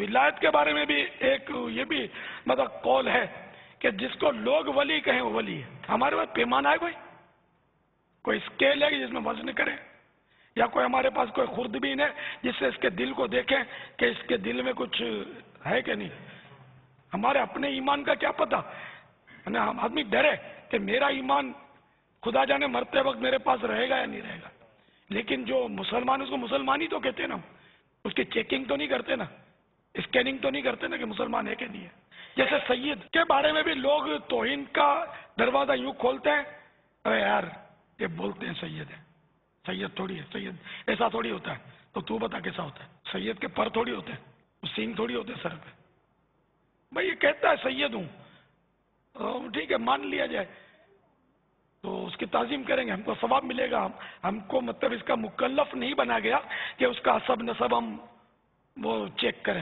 ولایت کے بارے میں بھی ایک یہ بھی مطلب قول ہے کہ جس کو لوگ ولی کہیں وہ ولی ہے. ہمارے پاس پیمانہ ہے کوئی اسکیل ہے کہ جس میں وزن کرے, یا کوئی ہمارے پاس کوئی خوردبین ہے جس سے اس کے دل کو دیکھیں کہ اس کے دل میں کچھ ہے کہ نہیں. ہمارے اپنے ایمان کا کیا پتہ. آدمی ڈرے کہ میرا ایمان خدا جانے مرتے وقت میرے پاس رہے گا یا نہیں رہے گا. لیکن جو مسلمان اس کو مسلمان ہی تو کہتے ہیں نا, اس کی چیکنگ تو نہیں کرتے نا, اسکیننگ تو نہیں کرتے نا کہ مسلمان ہے کہ نہیں ہے. جیسے سید کے بارے میں بھی لوگ توہین کا دروازہ یوں کھولتے ہیں, ارے یار یہ بولتے ہیں سید ہے, سید تھوڑی ہے, سید ایسا تھوڑی ہوتا ہے. تو بتا کیسا ہوتا ہے. سید کے پر تھوڑی ہوتے ہیں, سینگ تھوڑی ہوتے ہیں سر پہ. بھائی یہ کہتا ہے سید ہوں, ٹھیک ہے مان لیا جائے, تو اس کی تعظیم کریں گے, ہم کو ثواب ملے گا. ہم کو مطلب اس کا مکلف نہیں بنا گیا کہ اس کا حسب نسب ہم وہ چیک کریں.